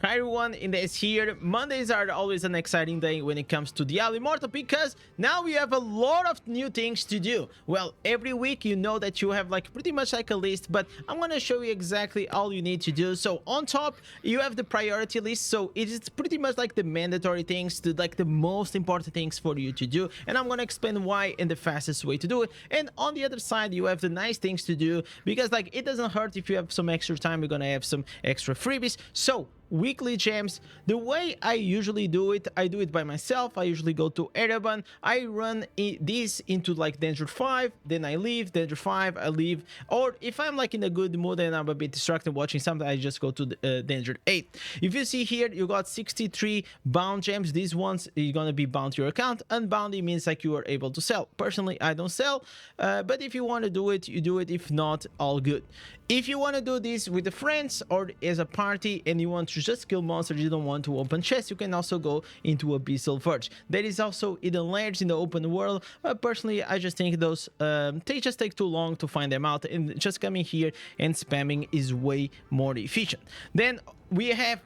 Hi everyone, Indez here. Mondays are always an exciting day when it comes to Diablo Immortal because now we have a lot of new things to do. Well, every week you know that you have like pretty much like a list, but I'm gonna show you exactly all you need to do. So on top, you have the priority list, so it is pretty much like the mandatory things, like the most important things for you to do, and I'm gonna explain why and the fastest way to do it. And on the other side, you have the nice things to do because like it doesn't hurt if you have some extra time. You're gonna have some extra freebies. So weekly gems, the way I usually do it, I do it by myself. I usually go to Ereban, I run this into like Danger 5, then I leave Danger 5, I leave, or if I'm like in a good mood and I'm a bit distracted watching something, I just go to Danger 8. If you see here, you got 63 bound gems. These ones are gonna be bound to your account. Unbounded means like you are able to sell. Personally, I don't sell, but if you want to do it, you do it. If not, all good. If you want to do this with the friends or as a party and you want to just kill monsters, you don't want to open chests, you can also go into Abyssal Verge. There is also hidden lairs in the open world. Personally, I just think those they just take too long to find them out, and just coming here and spamming is way more efficient. Then we have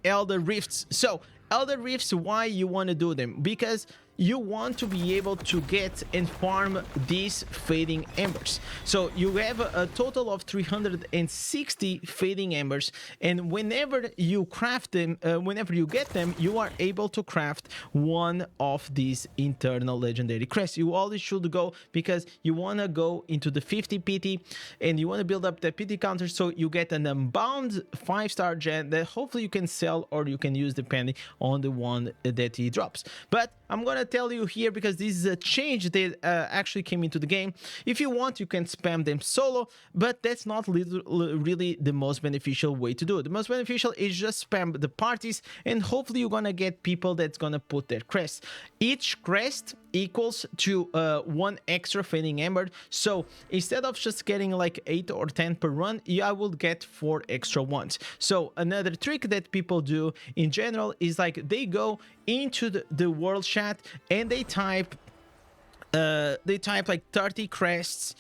Elder Rifts. So Elder Rifts, why you want to do them? Because you want to be able to get and farm these fading embers. So you have a total of 360 fading embers, and whenever you craft them, whenever you get them, you are able to craft one of these internal legendary crests. You always should go because you want to go into the 50 PT and you want to build up the PT counter, so you get an unbound 5-star gem that hopefully you can sell or you can use depending on the one that he drops. But I'm gonna tell you here, because this is a change that actually came into the game. If you want, you can spam them solo, but that's not really the most beneficial way to do it. The most beneficial is just spam the parties, and hopefully you're gonna get people that's gonna put their crest. Each crest equals to 1 extra fading ember, so instead of just getting like 8 or 10 per run, I will get 4 extra ones. So another trick that people do in general is like they go into the world chat and they type like 30 crests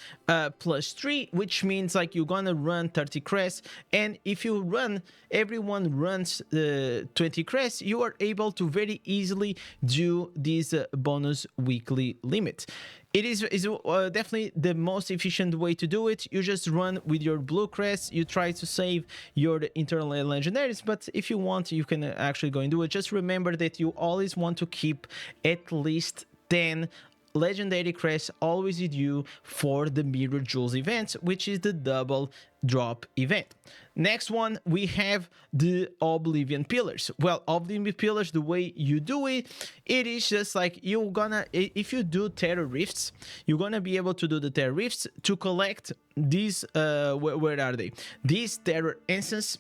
plus 3, which means like you're gonna run 30 crests, and if you run, everyone runs 20 crests, you are able to very easily do this bonus weekly limit. It is definitely the most efficient way to do it. You just run with your blue crest, you try to save your internal legendaries, but if you want, you can actually go and do it. Just remember that you always want to keep at least 10 legendary crests always with you for the Mirror Jewels event, which is the double drop event. Next one, we have the Oblivion Pillars. Well, Oblivion Pillars, the way you do it, it is just like you're gonna, if you do Terror Rifts, you're gonna be able to do the Terror Rifts to collect these, where are they? These Terror Incense.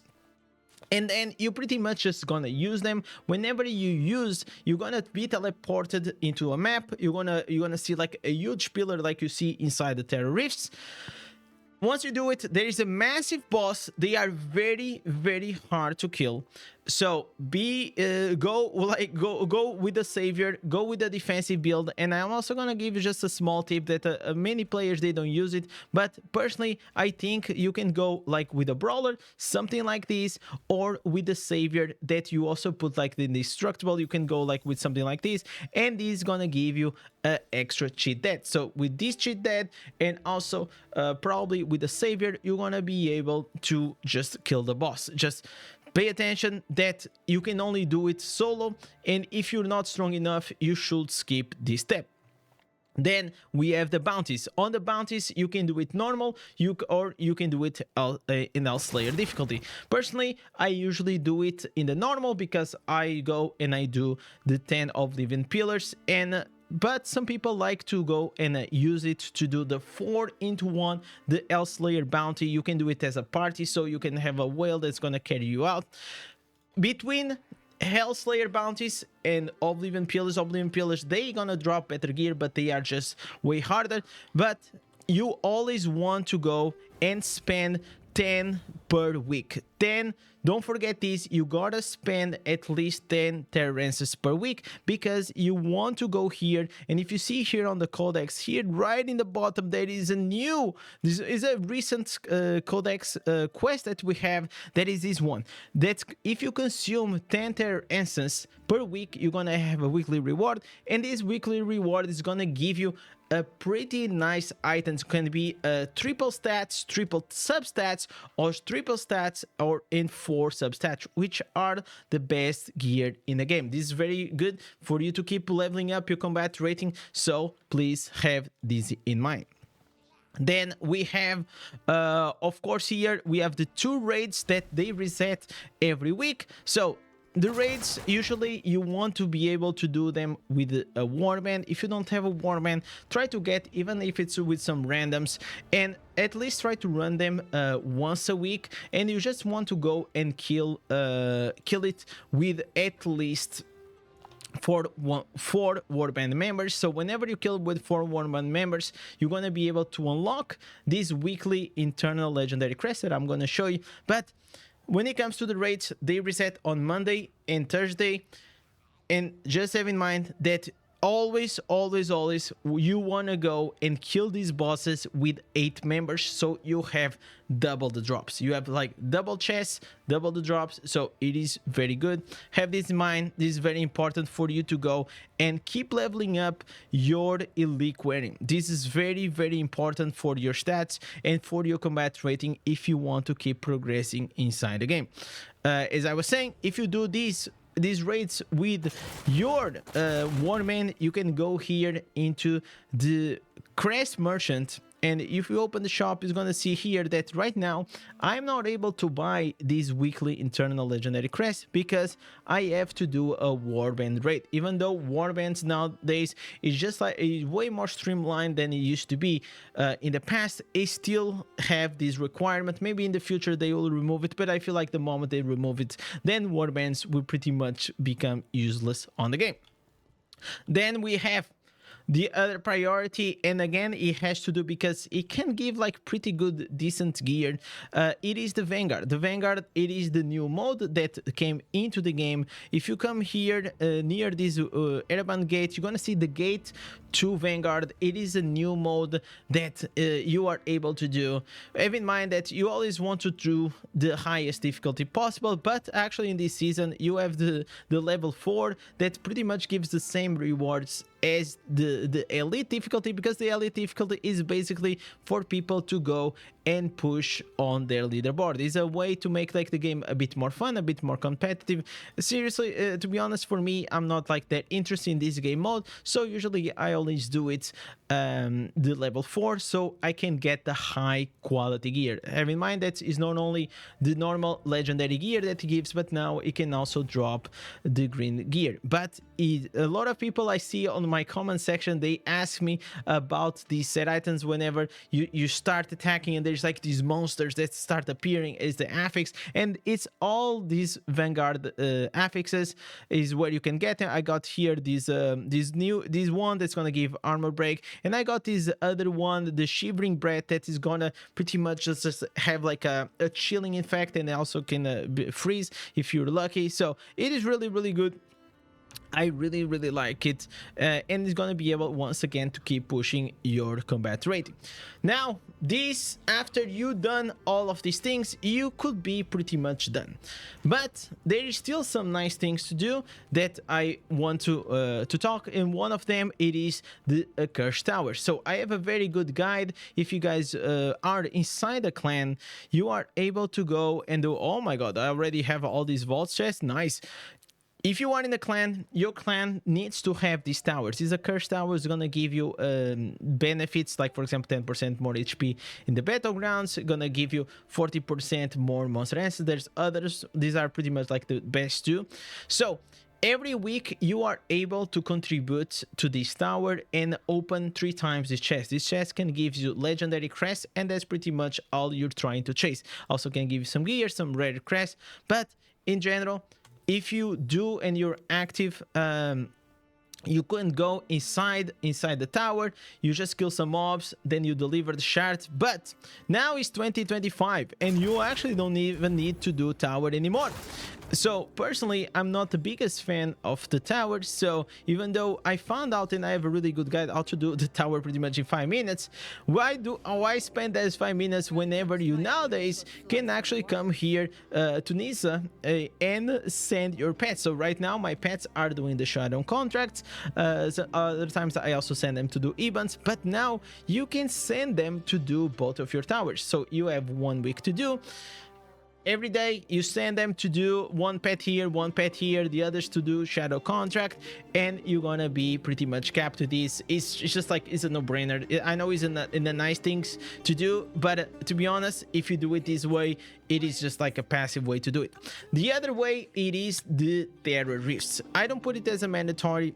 And then you pretty much just gonna use them. Whenever you use, you're gonna be teleported into a map. You're gonna see like a huge pillar like you see inside the Terror Rifts. Once you do it, there is a massive boss. They are very, very hard to kill. So go with the savior, go with the defensive build, and I'm also gonna give you just a small tip that many players, they don't use it, but personally I think you can go like with a brawler, something like this, or with the savior that you also put like the indestructible. You can go like with something like this, and this is gonna give you an extra cheat death. So with this cheat death and also probably with the savior, you're gonna be able to just kill the boss. Just pay attention that you can only do it solo, and if you're not strong enough, you should skip this step. Then we have the bounties. On the bounties, you can do it normal, or you can do it in Slayer difficulty. Personally, I usually do it in the normal because I go and I do the 10 Oblivion Pillars, and but some people like to go and use it to do the 4-into-1, the Slayer bounty. You can do it as a party, so you can have a whale that's gonna carry you out. Between Slayer bounties and Oblivion Pillars, they gonna drop better gear, but they are just way harder. But you always want to go and spend 10 per week. 10. Don't forget this, you gotta spend at least 10 terrances per week, because you want to go here, and if you see here on the codex, here right in the bottom, there is this is a recent codex quest that we have, that is this one. That's if you consume 10 terrances per week, you're gonna have a weekly reward, and this weekly reward is gonna give you a pretty nice items. Can be triple stats, triple substats, or triple stats, or in 4 substats, which are the best gear in the game. This is very good for you to keep leveling up your combat rating, so please have this in mind. Then we have, of course, here we have the 2 raids that they reset every week. So the raids, usually you want to be able to do them with a warband. If you don't have a warband, try to get, even if it's with some randoms, and at least try to run them once a week. And you just want to go and kill it with at least 4 warband members. So whenever you kill with 4 warband members, you're gonna be able to unlock this weekly internal legendary crest that I'm gonna show you. But when it comes to the raids, they reset on Monday and Thursday, and just have in mind that always you want to go and kill these bosses with 8 members, so you have double the drops. You have like double chests, double the drops, so it is very good. Have this in mind. This is very important for you to go and keep leveling up your elite wearing. This is very important for your stats and for your combat rating if you want to keep progressing inside the game. As I was saying, if you do these raids with your warband, you can go here into the Crest merchant, and if you open the shop, you're gonna see here that right now I'm not able to buy this weekly internal legendary crest because I have to do a warband raid. Even though warbands nowadays is just like way more streamlined than it used to be in the past, it still have this requirement. Maybe in the future they will remove it, but I feel like the moment they remove it, then warbands will pretty much become useless on the game. Then we have the other priority, and again it has to do because it can give like pretty good decent gear. It is the Vanguard. The Vanguard, it is the new mode that came into the game. If you come here near this airband gate, you're gonna see the gate to Vanguard. It is a new mode that you are able to do. Have in mind that you always want to do the highest difficulty possible, but actually in this season you have the level 4 that pretty much gives the same rewards as the elite difficulty, because the elite difficulty is basically for people to go and push on their leaderboard. It's a way to make like the game a bit more fun, a bit more competitive. Seriously, to be honest, for me, I'm not like that interested in this game mode, so usually I always do it the level 4 so I can get the high quality gear. Have in mind that is not only the normal legendary gear that it gives, but now it can also drop the green gear. But a lot of people I see on my comment section, they ask me about these set items whenever you start attacking, and there's like these monsters that start appearing as the affix, and it's all these Vanguard affixes is where you can get them. I got here this one that's gonna give armor break, and I got this other one, the shivering breath, that is gonna pretty much just have like a chilling effect, and also can freeze if you're lucky. So it is really good. I really like it, and it's gonna be able once again to keep pushing your combat rating. Now this, after you done all of these things, you could be pretty much done, but there is still some nice things to do that I want to talk, and one of them, it is the Accursed Tower. So I have a very good guide. If you guys are inside a clan, you are able to go and do, oh my god, I already have all these vault chests, nice. If you are in a clan, your clan needs to have these towers. These Accursed Towers are gonna give you benefits, like for example 10% more HP in the battlegrounds, gonna give you 40% more monster answers. There's others, these are pretty much like the best too. So every week you are able to contribute to this tower and open 3 times this chest. This chest can give you legendary crest, and that's pretty much all you're trying to chase. Also can give you some gear, some rare crest, but in general, if you do and you're active You couldn't go inside the tower. You just kill some mobs, then you deliver the shards. But now it's 2025 and you actually don't even need to do tower anymore. So personally, I'm not the biggest fan of the tower. So even though I found out and I have a really good guide how to do the tower pretty much in 5 minutes, why spend those 5 minutes whenever you nowadays can actually come here to Nisa and send your pets? So right now my pets are doing the shutdown contracts. So other times I also send them to do events, but now you can send them to do both of your towers. So you have 1 week to do. Every day you send them to do one pet here, the others to do shadow contract, and you're gonna be pretty much capped to this. It's just like, it's a no-brainer. I know it's in the nice things to do, but to be honest, if you do it this way, it is just like a passive way to do it. The other way, it is the Terror Rifts. I don't put it as a mandatory,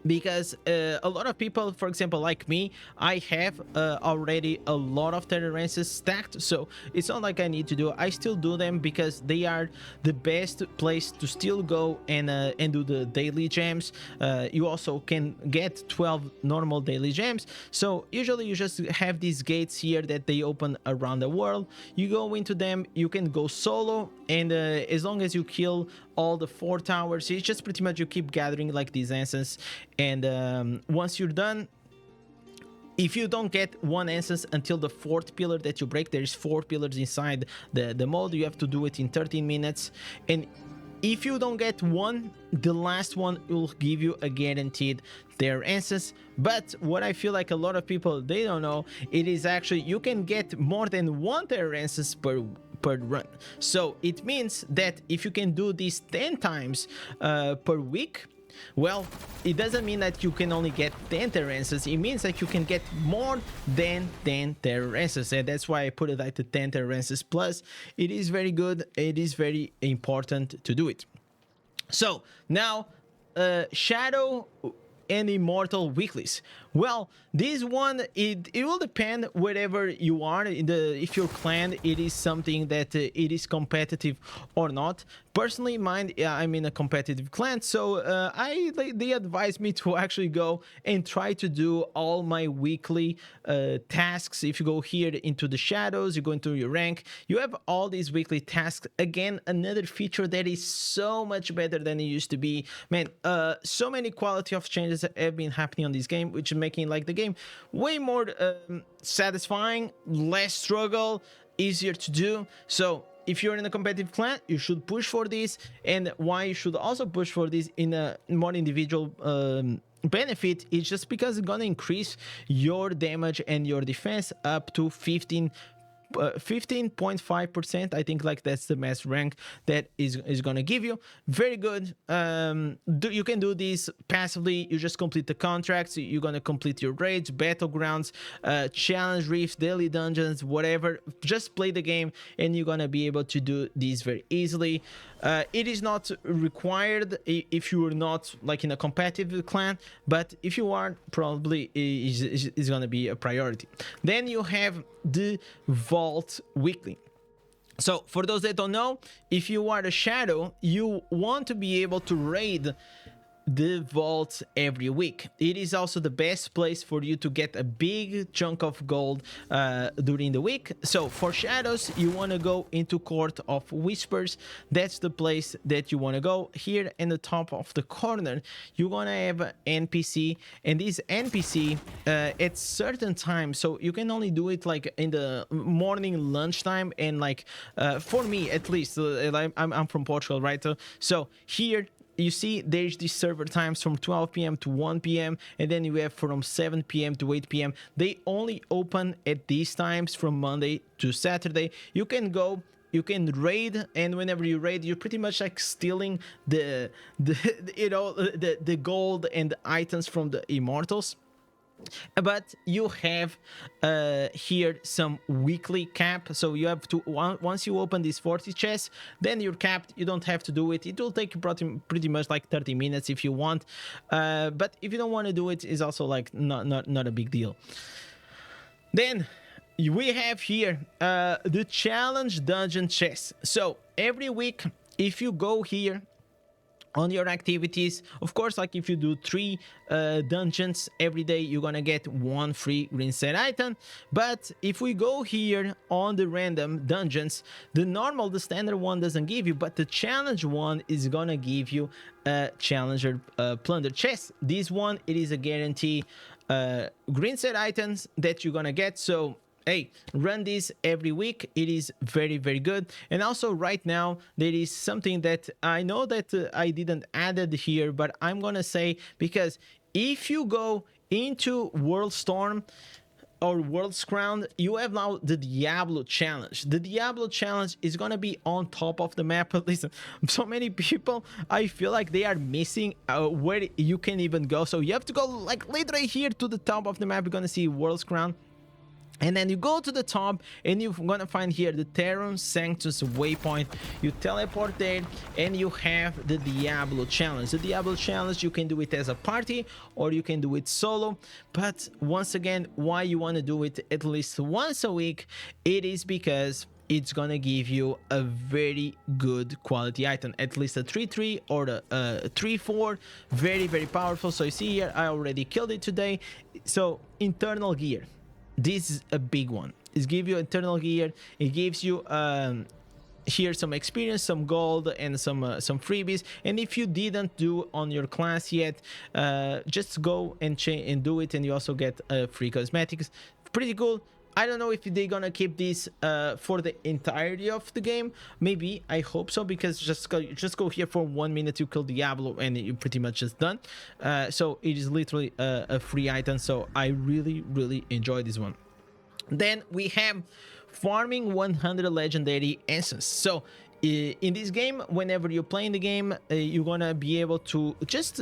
because a lot of people, for example like me, I have already a lot of tolerances stacked, so it's not like I need to do it. I still do them because they are the best place to still go and do the daily gems. You also can get 12 normal daily gems, so usually you just have these gates here that they open around the world. You go into them, you can go solo, and as long as you kill all the 4 towers, it's just pretty much you keep gathering like these incense, and once you're done, if you don't get 1 instance until the 4th pillar that you break, there's 4 pillars inside the mode, you have to do it in 13 minutes, and if you don't get 1, the last one will give you a guaranteed their instance. But what I feel like a lot of people, they don't know, it is actually you can get more than 1 terror instance per run. So it means that if you can do this 10 times per week, well, it doesn't mean that you can only get 10 terror instances. It means that you can get more than 10 terror instances, and that's why I put it like the 10 terror instances plus. It is very good. It is very important to do it. So now Shadow and Immortal weeklies. Well, this one, it will depend wherever you are in if your clan it is something that it is competitive or not. Personally, mine, I'm in a competitive clan, so they advise me to actually go and try to do all my weekly tasks. If you go here into the shadows, you go into your rank, you have all these weekly tasks. Again, another feature that is so much better than it used to be. Man, so many quality of changes have been happening on this game, which is making like the game way more satisfying, less struggle, easier to do. So if you're in a competitive clan, you should push for this. And why you should also push for this in a more individual benefit is just because it's gonna increase your damage and your defense up to 15.5%. I think like that's the max rank that is gonna give you. Very good. You can do this passively. You just complete the contracts, you're gonna complete your raids, battlegrounds, challenge reefs, daily dungeons, whatever. Just play the game and you're gonna be able to do these very easily. It is not required if you are not like in a competitive clan, but if you are, probably is gonna be a priority. Then you have the Vault weekly. So for those that don't know, if you are a shadow, you want to be able to raid the vault every week. It is also the best place for you to get a big chunk of gold during the week. So for shadows, you want to go into Court of Whispers. That's the place that you want to go. Here in the top of the corner, you're gonna have an NPC, and this NPC at certain times, so you can only do it like in the morning, lunchtime, and like for me at least, I'm from Portugal, right? So here you see there's these server times from 12 p.m. to 1 p.m. and then you have from 7 p.m. to 8 p.m. They only open at these times from Monday to Saturday. You can go, you can raid, and whenever you raid, you're pretty much like stealing the gold and the items from the immortals. But you have here some weekly cap, so you have to once you open this 40 chest, then you're capped. You don't have to do it. It will take pretty much like 30 minutes if you want, but if you don't want to do it, it's also like not a big deal. Then we have here the challenge dungeon chest. So every week, if you go here on your activities. Of course, like if you do 3 dungeons every day, you're gonna get 1 free green set item. But if we go here on the random dungeons, the normal, the standard one doesn't give you, but the challenge one is gonna give you a challenger plunder chest. This one, it is a guarantee green set items that you're gonna get. So hey, run this every week. It is very, very good. And also right now, there is something that I know that I didn't add it here, but I'm gonna say, because if you go into World Storm or World's Crown, you have now the Diablo challenge. The Diablo challenge is gonna be on top of the map. Listen, so many people, I feel like they are missing where you can even go. So you have to go like literally here to the top of the map. You're gonna see World's Crown. And then you go to the top and you're gonna find here the Terran Sanctus waypoint. You teleport there and you have the Diablo challenge. The Diablo challenge, you can do it as a party or you can do it solo. But once again, why you want to do it at least once a week, it is because it's gonna give you a very good quality item, at least a 3-3 or a 3-4. Very, very powerful. So you see here, I already killed it today. So internal gear, this is a big one. It gives you internal gear. It gives you here some experience, some gold, and some freebies. And if you didn't do on your class yet, just go and change and do it, and you also get free cosmetics. Pretty cool. I don't know if they're gonna keep this for the entirety of the game. Maybe, I hope so, because just go here for 1 minute, you kill Diablo, and you're pretty much just done. So it is literally a free item. So I really, really enjoy this one. Then we have farming 100 legendary essence. So in this game, whenever you're playing the game, you're gonna be able to just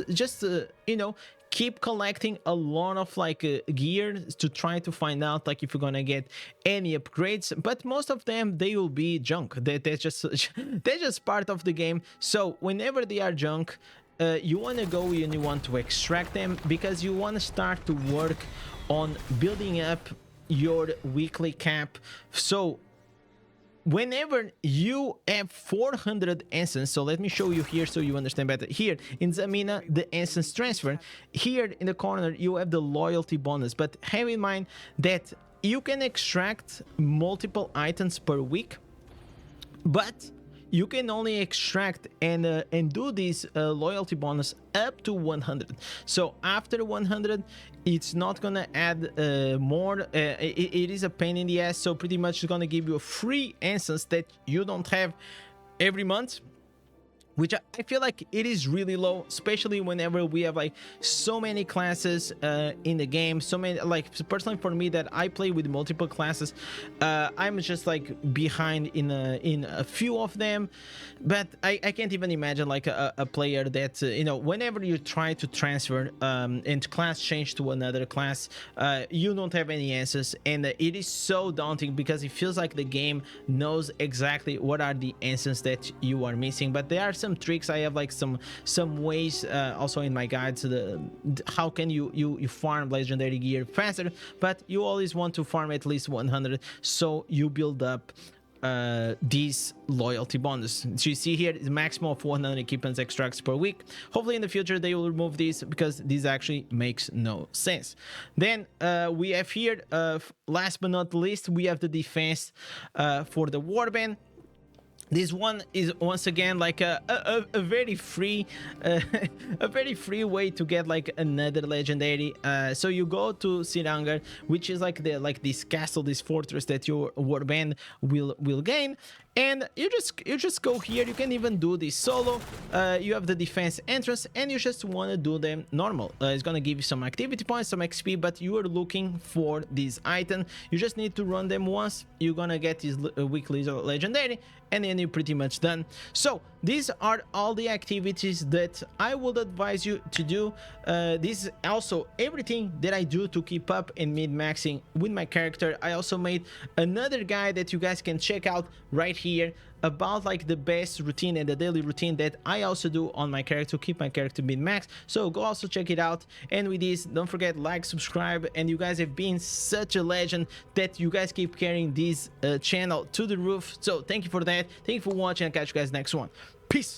you know, keep collecting a lot of like gear to try to find out like if you're gonna get any upgrades, but most of them, they will be junk. They're just part of the game. So whenever they are junk, you want to go and you want to extract them, because you want to start to work on building up your weekly cap. So whenever you have 400 essence, so let me show you here so you understand better. Here in Zamina, the essence transfer, here in the corner you have the loyalty bonus, but have in mind that you can extract multiple items per week, but you can only extract and do this loyalty bonus up to 100. So after 100, it's not gonna add more. It is a pain in the ass. So pretty much it's gonna give you a free instance that you don't have every month, which I feel like it is really low, especially whenever we have like so many classes in the game. So many, like personally for me that I play with multiple classes, I'm just like behind in a few of them. But I can't even imagine like a player that you know, whenever you try to transfer and class change to another class, you don't have any answers, and it is so daunting because it feels like the game knows exactly what are the answers that you are missing. But there are some tricks. I have like some ways also in my guide to how can you farm legendary gear faster, but you always want to farm at least 100 so you build up these loyalty bonus. So you see here the maximum of 100 equipment extracts per week. Hopefully in the future they will remove this, because this actually makes no sense. Then we have here last but not least, we have the defense for the Warband. This one is once again like a very free a very free way to get like another legendary. So you go to Cyrangar, which is like this castle, this fortress that your warband will gain, and you just go here. You can even do this solo. You have the defense entrance, and you just want to do them normal. It's gonna give you some activity points, some XP, but you are looking for this item. You just need to run them once. You're gonna get these weeklies or legendary, and then you're pretty much done. So these are all the activities that I would advise you to do. This is also everything that I do to keep up and mid-maxing with my character. I also made another guide that you guys can check out right here about like the best routine and the daily routine that I also do on my character to keep my character mid-max. So go also check it out. And with this, don't forget, like, subscribe, and you guys have been such a legend that you guys keep carrying this channel to the roof. So thank you for that. Thank you for watching. I'll catch you guys next one. Peace.